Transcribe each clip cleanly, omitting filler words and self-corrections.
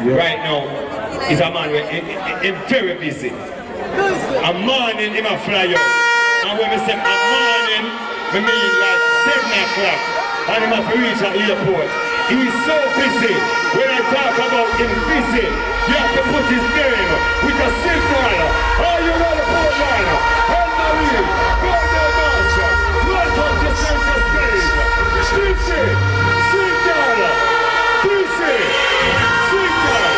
right now is a man who's very busy. A morning he might fly out. And when we say a morning, we mean like 7 o'clock. And he might reach the airport. He's so busy. When I talk about him busy, you have to put his name with a signal. Oh, you know the Portland. Anmarie, Golden Marshall. Welcome to center stage. Busy, signal. Busy, signal.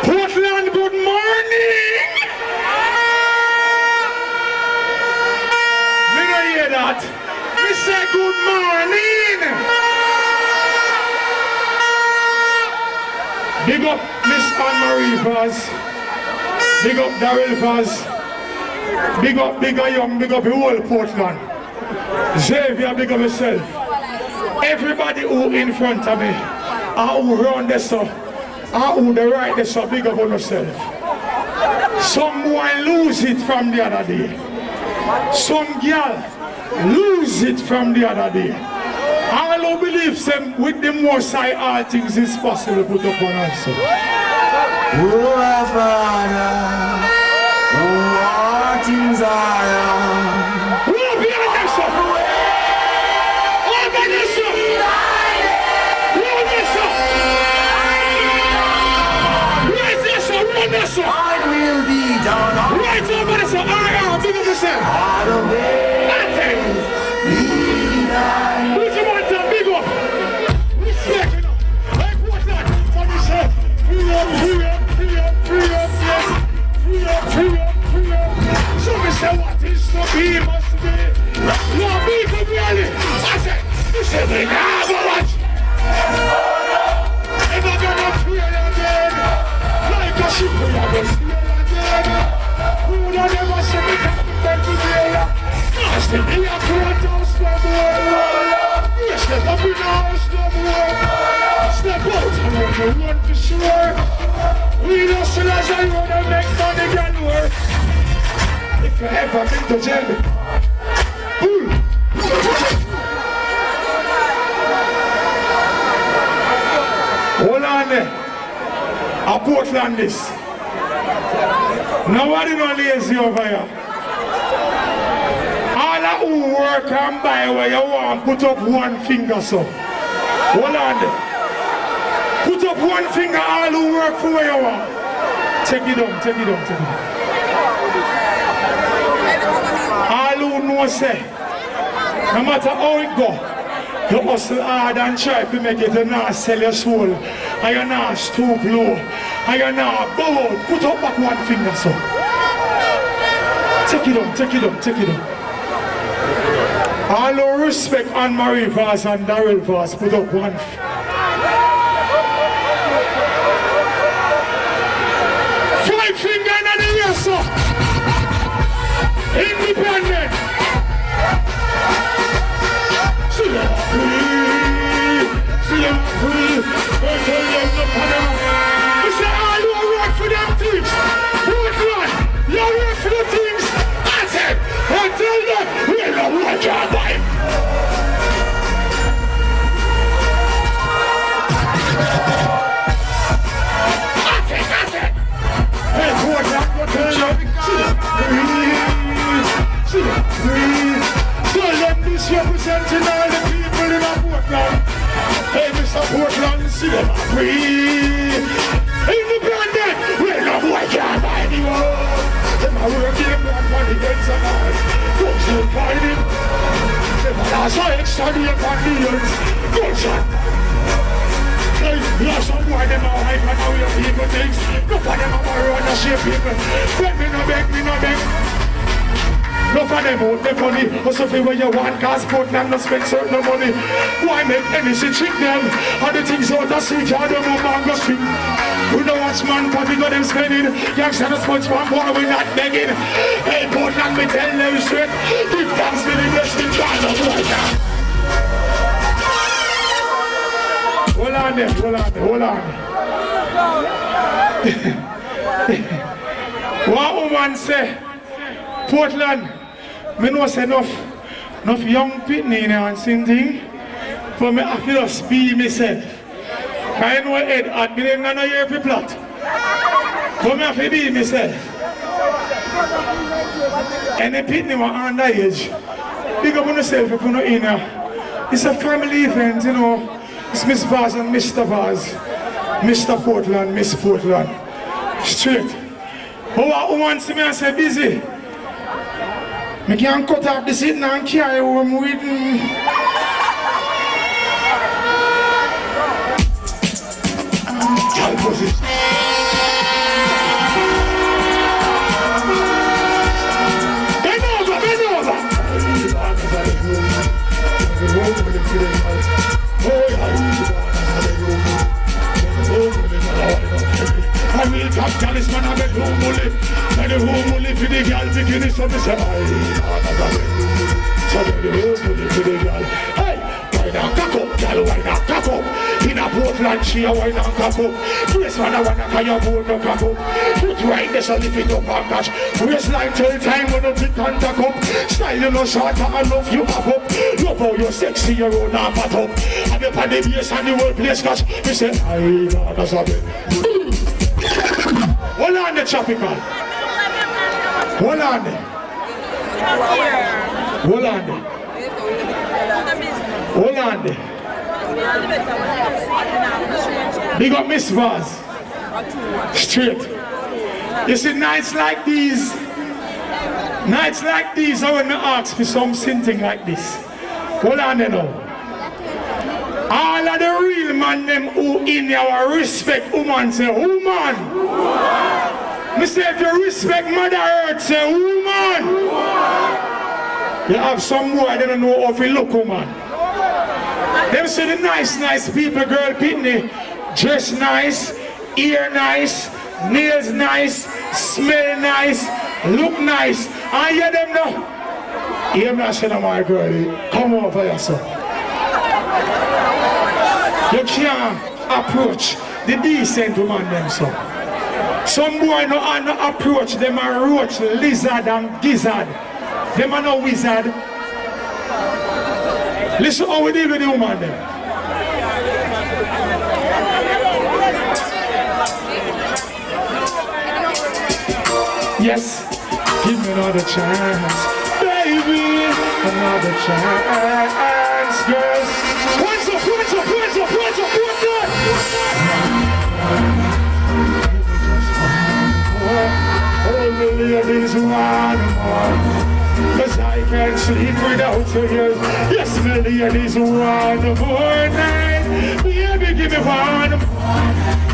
Portland, good morning! Me don't hear that. Me say good morning! Big up Miss Anmarie Vaz. Big up Daryl Vaz. Big up Young, big up the whole Portland. Xavier, big up yourself. Everybody who in front of me, and who round this up, and who the right this up, big up on yourself. Some boy lose it from the other day. Some girl lose it from the other day. All who believes them with the most high all things is possible put up on answer. Oh, Father, all things are who are behind them, sir? Who are behind them, sir? Who are behind them, sir? Who is this, sir? Who is this, sir? It will be done. Right over there, sir. All right, big up yourself. All the way. That's it. Who's the one to big up? Respect, you know. Like what's that? Say we never watch. Never gonna feel again. Like a ship we are gonna steal again. Who would have never said we can't defend today? I still be a courthouse no more. We step up in the house no more. Step out and run for sure. We don't sell as I wanna make money can work. If you ever been to jail, hold on there. I Portland this. Nobody no lazy over here. All of who work and buy where you want, put up one finger so. Hold on there. Put up one finger, all who work for where you want. Take it down, take it down, take it down. All who know say, no matter how it go, you hustle hard and try to make it, you not sell your soul, and you not stoop low, and you not go out. Put up back one finger so. Take it down, take it down, take it down. All who respect Anmarie Vaz and Daryl Vaz, put up one finger. Five finger in the air, so. Independent. See you free. See you free. We say all you work for them things. Work one. You work for the things. I said, until then, we don't work your time. Hey, Portland, what tell you? See them free. Tell them this representing all the people in Portland. Hey, Mr. Portland, see them free. Independent, we don't work hard anymore. Them are working black money against the man. Folks don't find it. Them are also extra deal for millions. Gunshot. You have some boy them are hype and how your people things. No for them are run and share people. Beg me no beg, me no beg. No for them out the funny. Also feel where you want cause Portland no spend certain money. Why make any shit trick them? All the things out the street, all them on Mango Street. We know what's man cause we got them spending. Youngsters not much one boy we not begging. Hey Portland we tell them straight. Give thanks to the blessing God of right now. Hold on there, hold on there, hold on there. One woman say, Portland, me know say enough young people in here and sing thing, but me have to just be myself. I know head at me, I'm not here for plot. But me have to be myself. Any pitney were underage. Big up on yourself if you're not in here. It's a family event, you know. It's Miss Vaz and Mr. Vaz. Mr. Portland, Miss Portland. Straight. But who wants me and say busy? I can't cut off the sitting and carry home with me. Bend over, bend over. I will top talisman and make home bully. And the home bully for the girl bikini, so me say, so the home bully for the girl. Hey, why not cock up, girl, why not cock up? In a Portland, she a why not cock up? Brace man, I wanna call your boat, no cock up. Foot right there, so lift it up and catch. Waistline till time when you pick and tack up. Style you no shorter and love you pop up. Love how you're sexy, you're on and fat up. And you pan the bass and the whole place catch. Me say, I gotta stop it. Hold on the tropical. Hold on there. Hold on there. Hold on there. Big up Miss Vaz. Straight. You see nights like these. Nights like these I want to ask for something like this. Hold on there now. All of the real man them who in our respect woman say woman. Me say if you respect Mother Earth say woman. You have some boy they don't know how to look woman. Them see the nice people, girl pitney. Dress nice, ear nice, nails nice, smell nice, look nice. I hear them now. Hear me, I said, my girl, come over here, son. You can't approach the decent woman, them, son. Some boy no approach them a roach, lizard and gizzard. Them are no wizard. Listen how we deal with the woman then. Yes, give me another chance, baby, another chance, girls. Hands up, hands up, hands up, hands up, hands up. All the ladies want more, 'cause I can't sleep without you. Yes, the ladies want more night. Baby, give me one.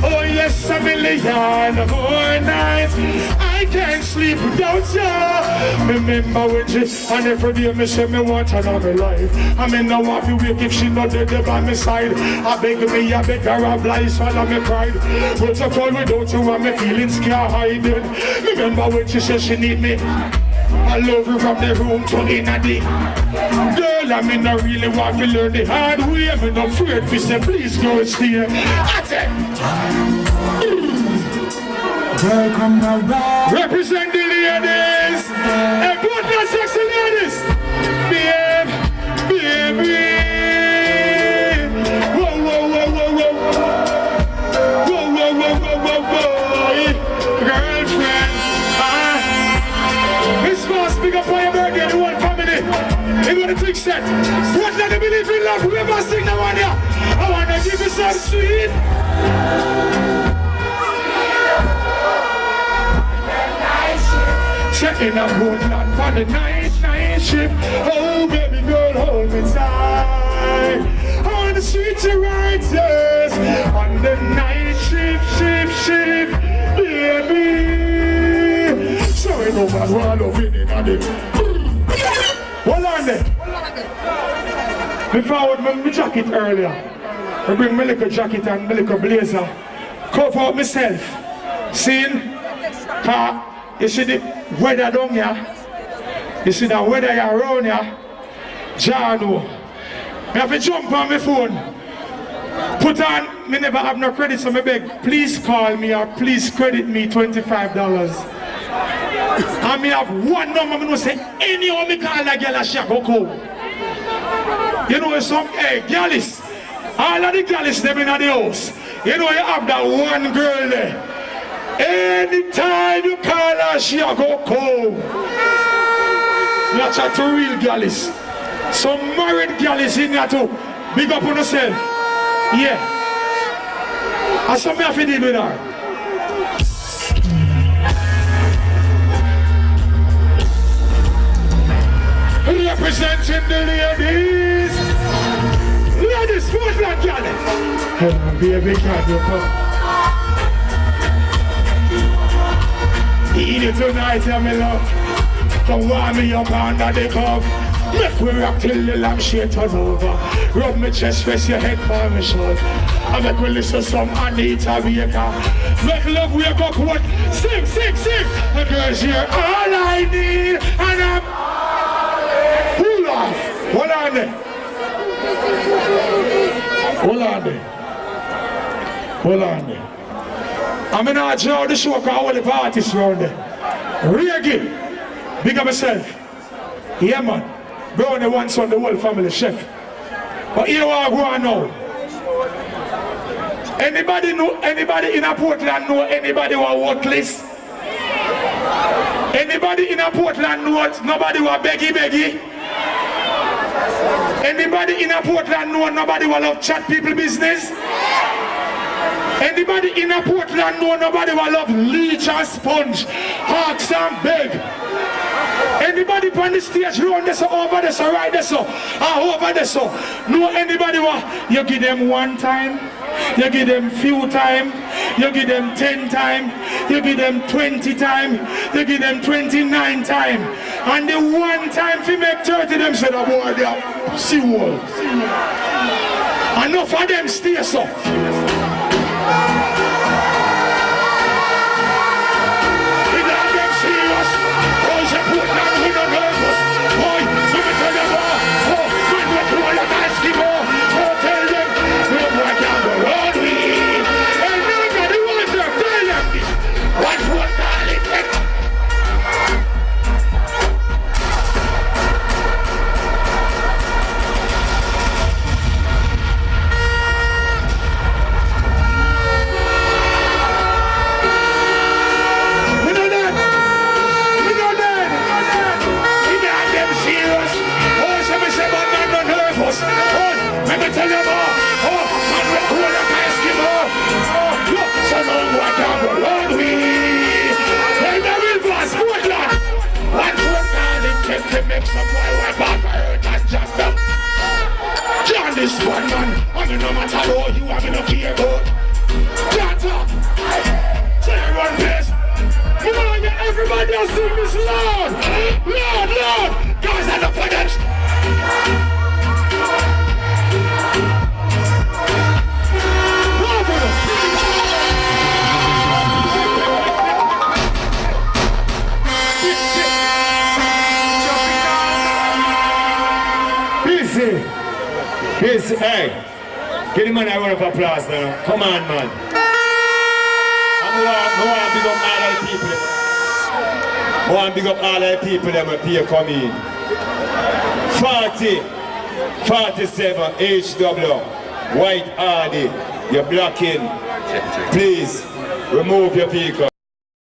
Oh yes, a million more nights. I can't sleep without you. Remember when she, and every day me say me want another life. I mean now want to wake if she not dead by my side. I beg her oblige, swallow me pride. But I call without you and my feelings can't hide it. Remember when she said she need me. I love you from the room to inna the. Girl, I mean I really want to learn the hard way. I'm not afraid to say please go and stay. That's it. Welcome around. Represent the ladies. And put the sexy ladies. Babe, baby. Whoa, whoa, whoa, whoa, whoa. Whoa, whoa, whoa, whoa, whoa, whoa. Girlfriend. Miss Fast, big up for your birthday, the whole family. You got a big set. What not to believe in love? Whoever sing that one here. I want to give you some sweet. Setting up Woodland for the night shift. Oh, baby girl, hold me tight. On the streets of righteous. On the night shift, baby. So we know what we're loving in on it. Hold on there. Before I would make my jacket earlier, I bring my little jacket and my little blazer. Cover up myself. See? You see the weather down here? You see the weather around here? Jano. I have to jump on my phone. Put on, me never have no credit, so I beg, please call me or please credit me $25. And me have one number, I know say, anyone me call that girl, she go cool. You know some, hey, girlies, all of the girlies, them in the house. You know you have that one girl there. Anytime you call her, she go cold. That's a two real girlies. Some married girlies in there too. Big up on yourself. Yeah. And some have to deal with her. Representing the ladies. Ladies, who's that girl? Hey, baby, can you come? Eat it tonight, yeah, me love. Come warm me up under the cup. Make we rock till the lampshade turn over. Rub me chest, rest your head by my shoulder. I make we listen some Anita Baker. Make love wake up, what? Sing, sing, sing. The girls here, all I need, and I'm pull off. Hold on there. Hold on there. Hold on there. I'm in our job, the show, because all the parties around there. Reggae. Big up myself. Yeah, man. Go on the one son, the whole family, chef. But here what I go on now. Anybody know, anybody in a Portland know anybody who are worthless? Anybody in a Portland know nobody who are beggy? Anybody in a Portland know nobody who love chat people business? Anybody in a Portland know nobody who love leech and sponge, hawks and beg? Anybody on the stage round this or over this or right this or over this or know anybody who you give them one time, you give them few time, you give them 10 time, you give them 20 time, you give them 29 time, and the one time if you make 30 them say the boy they are see wall. enough of them stay so. This one man, I mean no matter how you, I mean no care about. Can't talk. So everyone plays. You wanna get everybody else sing this loud. Loud, loud. Guys, I look for them. This, hey, give the man a round of applause now. Come on, man. I want to big up all the people. I want to big up all the people that will pay come in. 47 HW, White Hardy, you're blocking. Please, remove your vehicle.